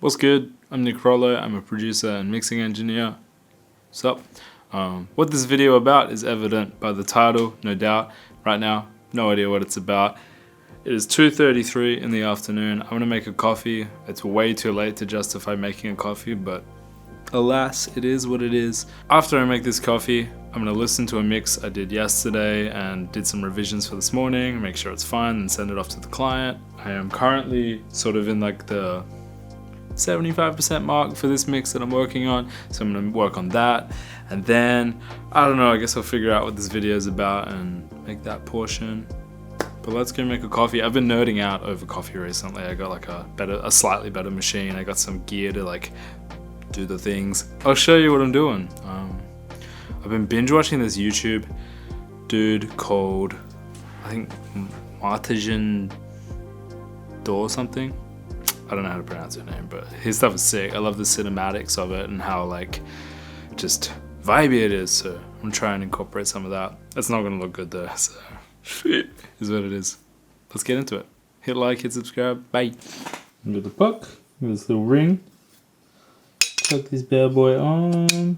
What's good? I'm Nick Rollo. I'm a producer and mixing engineer. What's up? What this video about is evident by the title, no doubt. Right now, no idea what it's about. It is 2:33 in the afternoon. I'm gonna make a coffee. It's way too late to justify making a coffee, but alas, it is what it is. After I make this coffee, I'm gonna listen to a mix I did yesterday and did some revisions for this morning, make sure it's fine, and send it off to the client. I am currently sort of in like the 75% mark for this mix that I'm working on, so I'm gonna work on that, and then I don't know, I guess I'll figure out what this video is about and make that portion. But let's go make a coffee. I've been nerding out over coffee recently. I got like a slightly better machine. I got some gear to like do the things. I'll show you what I'm doing. I've been binge watching this YouTube dude called, I think, Martijan or something. I don't know how to pronounce her name, but his stuff is sick. I love the cinematics of it and how like just vibey it is. So I'm gonna try and incorporate some of that. It's not gonna look good though, so is what it is. Let's get into it. Hit like, hit subscribe, bye. Under the puck, give this little ring. Tuck this bad boy on.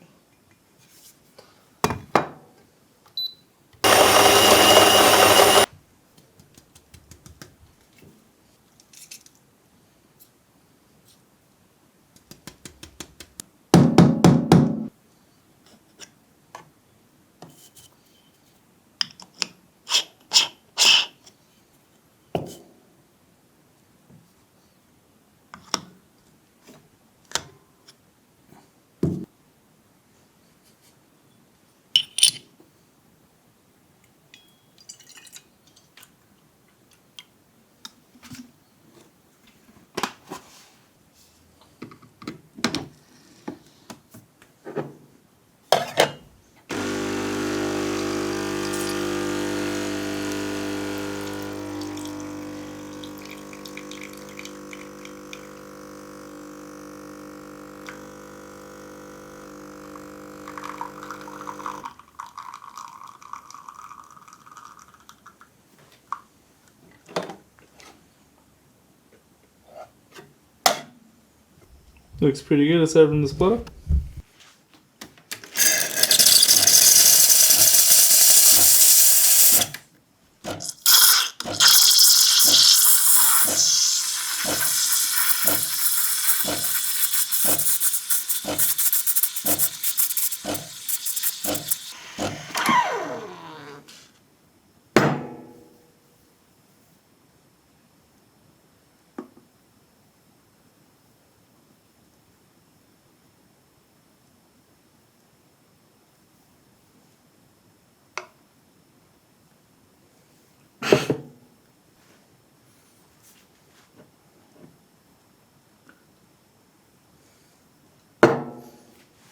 Looks pretty good aside from the splitter.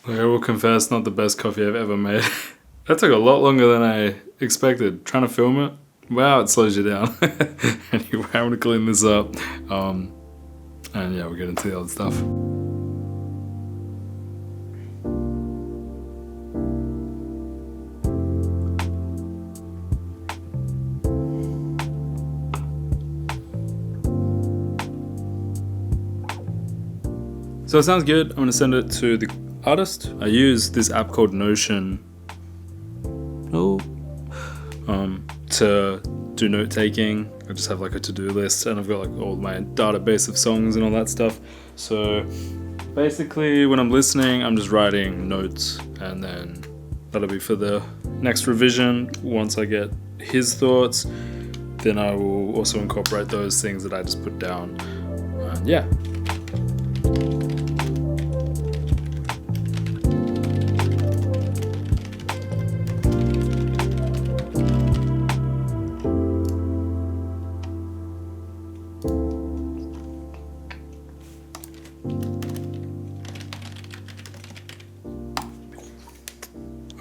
I will confess, not the best coffee I've ever made. That took a lot longer than I expected. Trying to film it, wow, it slows you down. Anyway, I'm gonna clean this up. And yeah, we'll get into the other stuff. So it sounds good. I'm gonna send it to the artist. I use this app called Notion to do note taking. I just have like a to-do list and I've got like all my database of songs and all that stuff. So basically when I'm listening, I'm just writing notes, and then that'll be for the next revision. Once I get his thoughts, then I will also incorporate those things that I just put down. Yeah.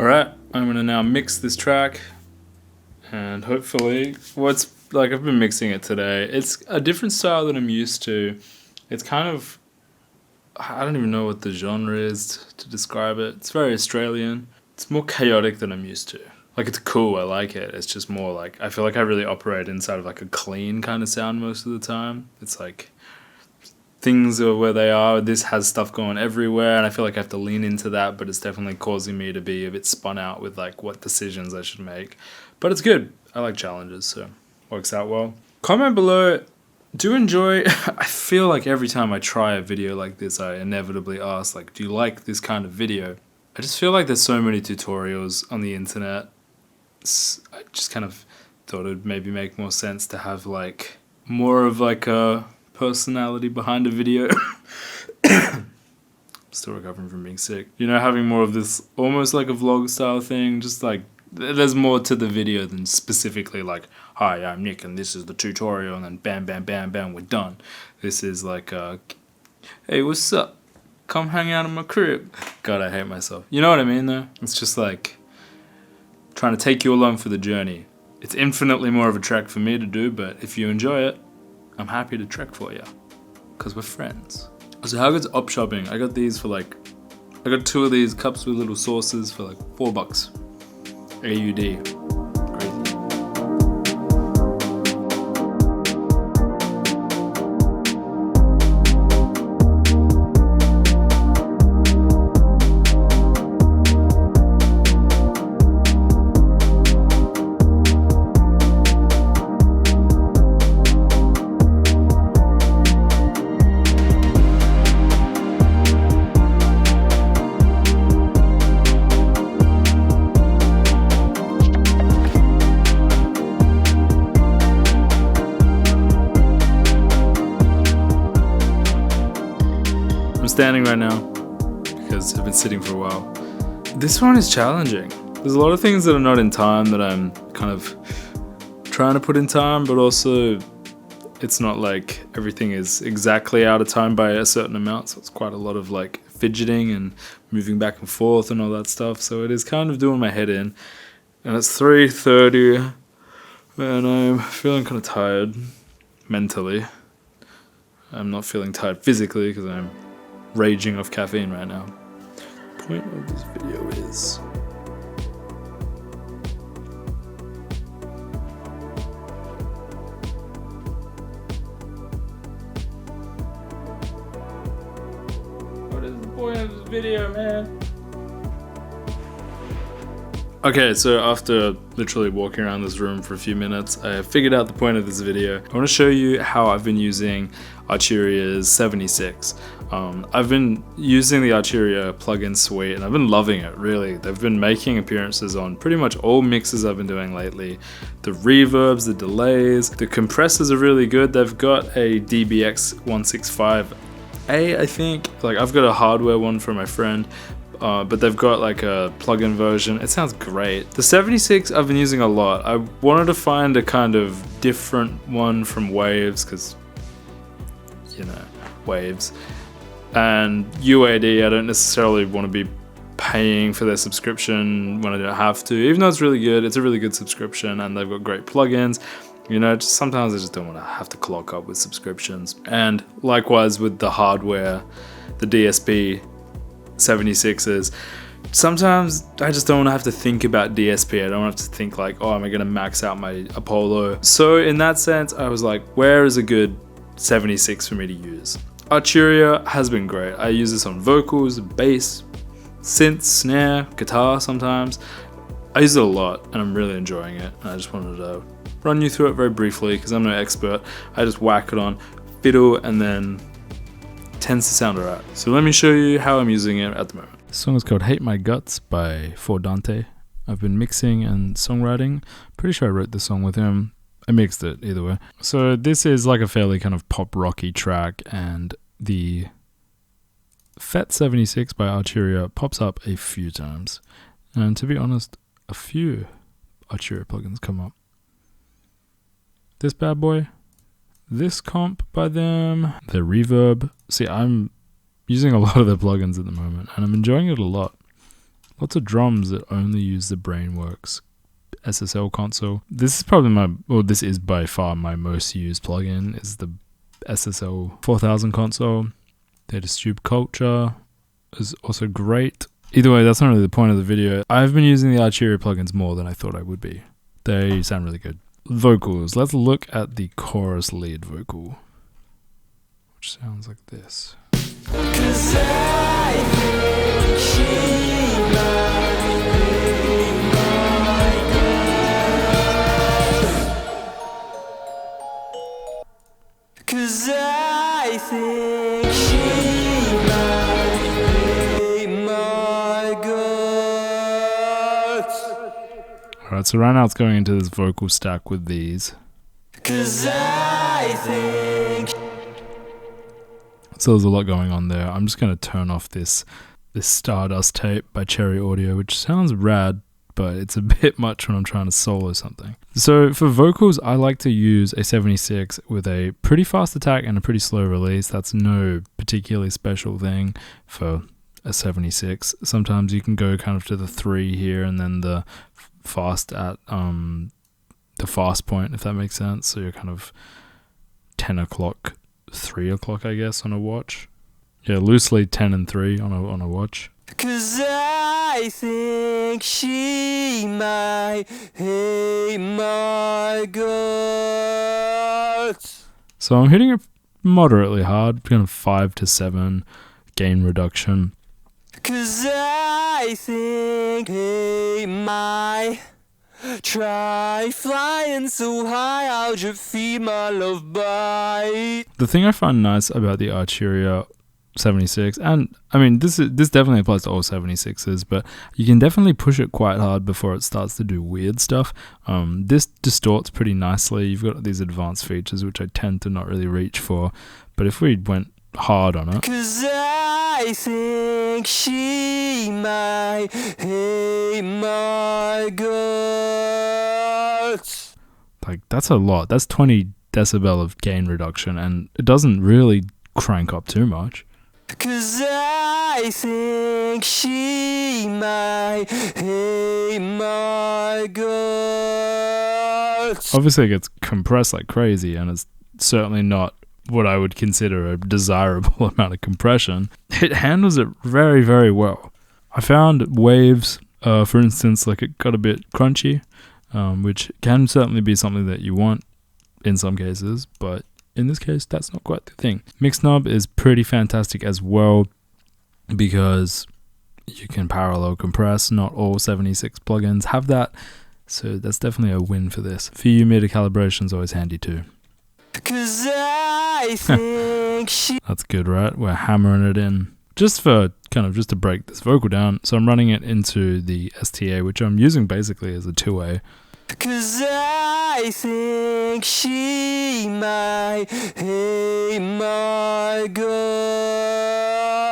Alright, I'm gonna now mix this track, and hopefully, I've been mixing it today. It's a different style than I'm used to. It's kind of, I don't even know what the genre is to describe it. It's very Australian. It's more chaotic than I'm used to. Like, it's cool, I like it. It's just more like, I feel like I really operate inside of like a clean kind of sound most of the time. It's like things are where they are. This has stuff going everywhere, and I feel like I have to lean into that, but it's definitely causing me to be a bit spun out with like what decisions I should make. But it's good. I like challenges, so works out well. Comment below. Do you enjoy? I feel like every time I try a video like this, I inevitably ask like, do you like this kind of video? I just feel like there's so many tutorials on the internet. I just kind of thought it'd maybe make more sense to have like more of like a personality behind a video. Still recovering from being sick. You know, having more of this almost like a vlog style thing, just like there's more to the video than specifically like, hi, I'm Nick and this is the tutorial, and then bam, bam, bam, bam, we're done. This is like, hey, what's up? Come hang out in my crib. God, I hate myself. You know what I mean though? It's just like trying to take you along for the journey. It's infinitely more of a trek for me to do, but if you enjoy it, I'm happy to trek for you, because we're friends. So how good's op shopping? I got these for like, I got 2 of these cups with little sauces for like $4. AUD. Standing right now because I've been sitting for a while. This one is challenging. There's a lot of things that are not in time that I'm kind of trying to put in time, but also it's not like everything is exactly out of time by a certain amount, so it's quite a lot of like fidgeting and moving back and forth and all that stuff, so it is kind of doing my head in. And it's 3:30 and I'm feeling kind of tired mentally. I'm not feeling tired physically because I'm raging off caffeine right now. The point of this video is what is the point of this video, man? Okay, so after literally walking around this room for a few minutes, I figured out the point of this video. I want to show you how I've been using Arturia's 76. I've been using the Arturia plugin suite and I've been loving it, really. They've been making appearances on pretty much all mixes I've been doing lately. The reverbs, the delays, the compressors are really good. They've got a DBX 165A, I think. Like, I've got a hardware one from my friend. But they've got like a plugin version. It sounds great. The 76 I've been using a lot. I wanted to find a kind of different one from Waves because, you know, Waves. And UAD, I don't necessarily want to be paying for their subscription when I don't have to. Even though it's really good, it's a really good subscription and they've got great plugins. You know, just sometimes I just don't want to have to clock up with subscriptions. And likewise with the hardware, the DSP 76s, sometimes I just don't want to have to think about DSP. I don't have to think like, oh, am I going to max out my Apollo? So in that sense, I was like, where is a good 76 for me to use? Arturia has been great. I use this on vocals, bass, synth, snare, guitar sometimes. I use it a lot and I'm really enjoying it. And I just wanted to run you through it very briefly because I'm no expert. I just whack it on, fiddle, and then tends to sound alright. So let me show you how I'm using it at the moment. The song is called Hate My Guts by For Dante. I've been mixing and songwriting. Pretty sure I wrote this song with him. I mixed it either way. So this is like a fairly kind of pop rocky track, and the FET 76 by Arturia pops up a few times. And to be honest, a few Arturia plugins come up. This bad boy, this comp by them, the reverb. See, I'm using a lot of their plugins at the moment and I'm enjoying it a lot. Lots of drums that only use the Brainworks SSL console. This is probably this is by far my most used plugin, is the SSL 4000 console. Data Stube Culture is also great. Either way, that's not really the point of the video. I've been using the Arturia plugins more than I thought I would be. They sound really good. Vocals. Let's look at the chorus lead vocal. which sounds like this. 'Cause I think she might be my girl. 'Cause I think she might be my girl. Alright, so right now it's going into this vocal stack with these. 'Cause I think. So there's a lot going on there. I'm just going to turn off this Stardust tape by Cherry Audio, which sounds rad, but it's a bit much when I'm trying to solo something. So for vocals, I like to use a 76 with a pretty fast attack and a pretty slow release. That's no particularly special thing for a 76. Sometimes you can go kind of to the 3 here and then the fast at the fast point, if that makes sense. So you're kind of 10 o'clock, 3 o'clock, I guess, on a watch. Yeah, loosely 10 and 3 on a watch. 'Cause I think she might hate my guts. So I'm hitting it moderately hard, kind of 5 to 7 gain reduction. 'Cause I think hey my try flying so high I'll just feed my love bite. The thing I find nice about the Arturia 76, and I mean this definitely applies to all 76s, but you can definitely push it quite hard before it starts to do weird stuff. This distorts pretty nicely. You've got these advanced features which I tend to not really reach for, but if we went hard on it. 'Cause I think she might hate my guts. Like, that's a lot. That's 20 decibel of gain reduction, and it doesn't really crank up too much. 'Cause I think she might hate my guts. Obviously it gets compressed like crazy, and it's certainly not what I would consider a desirable amount of compression. It handles it very, very well. I found waves, for instance, like it got a bit crunchy, which can certainly be something that you want in some cases, but in this case, that's not quite the thing. Mix knob is pretty fantastic as well because you can parallel compress. Not all 76 plugins have that, so that's definitely a win for this. FEU meter calibration is always handy too. 'Cause I think she. That's good, right? We're hammering it in. Just to break this vocal down, so I'm running it into the STA, which I'm using basically as a 2A. 'Cause I think she might hate my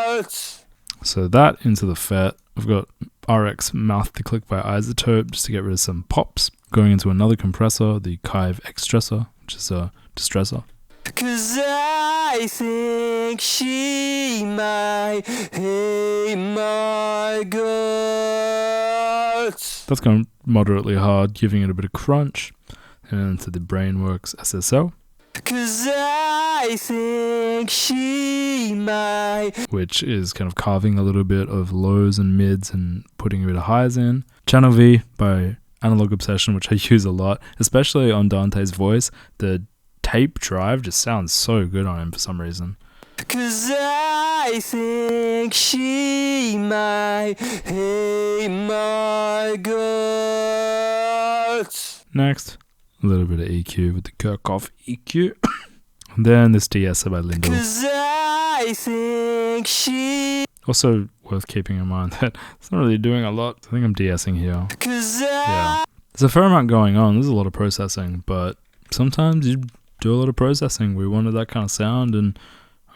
guts. So that into the FET. I've got RX Mouth to Click by Isotope just to get rid of some pops. Going into another compressor, the Kive X-Stressor, which is a distressor. 'Cause I think she might hate my guts. That's going moderately hard, giving it a bit of crunch. And into the Brainworks SSL. 'Cause I think she might. Which is kind of carving a little bit of lows and mids and putting a bit of highs in. Channel V by Analog Obsession, which I use a lot, especially on Dante's voice. The tape drive just sounds so good on him for some reason. 'Cause I think she might hate my guts. Next, a little bit of EQ with the Kirchhoff EQ. And then this de-esser by Lindell. 'Cause I think she. Also worth keeping in mind that it's not really doing a lot. I think I'm de-essing here. 'Cause Yeah. There's a fair amount going on. There's a lot of processing, but sometimes you do a lot of processing. We wanted that kind of sound, and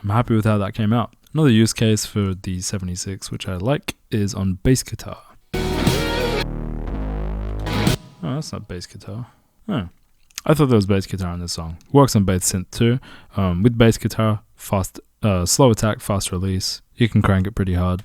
I'm happy with how that came out. Another use case for the 76, which I like, is on bass guitar. Oh, that's not bass guitar. Oh. I thought there was bass guitar in this song. Works on bass synth too. With bass guitar, fast, slow attack, fast release. You can crank it pretty hard.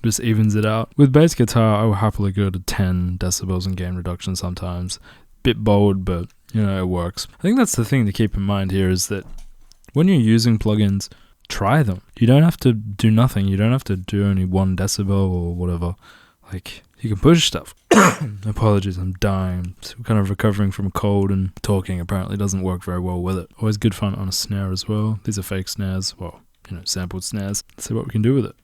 Just evens it out. With bass guitar, I will happily go to 10 decibels in gain reduction sometimes. Bit bold, but you know, it works. I think that's the thing to keep in mind here, is that when you're using plugins, try them. You don't have to do nothing. You don't have to do only 1 decibel or whatever. Like, you can push stuff. Apologies, I'm dying. So kind of recovering from a cold, and talking apparently doesn't work very well with it. Always good fun on a snare as well. These are fake snares. Well, you know, sampled snares. Let's see what we can do with it.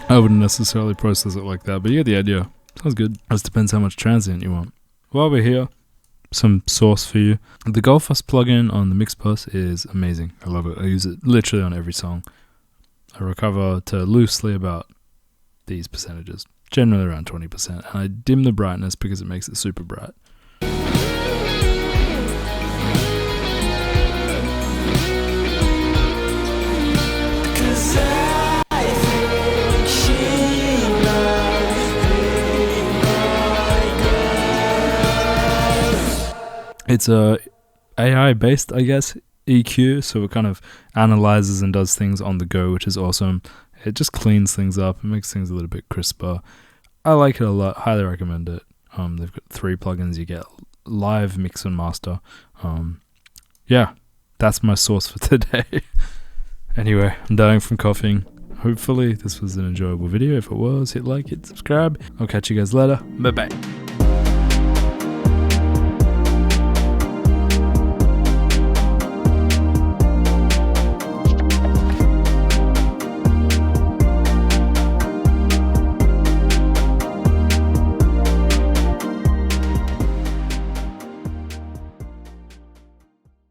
I wouldn't necessarily process it like that, but you get the idea. Sounds good. Just depends how much transient you want. While we're here, some source for you. The Golfus plugin on the Mix Bus is amazing. I love it. I use it literally on every song. I recover to loosely about these percentages, generally around 20%, and I dim the brightness because it makes it super bright. It's a AI based, I guess, EQ, so it kind of analyzes and does things on the go, which is awesome. It just cleans things up and makes things a little bit crisper. I like it a lot, highly recommend it. They've got 3 plugins. You get live mix and master. Yeah, that's my source for today. Anyway, I'm dying from coughing. Hopefully this was an enjoyable video. If it was, hit like, hit subscribe. I'll catch you guys later. Bye bye.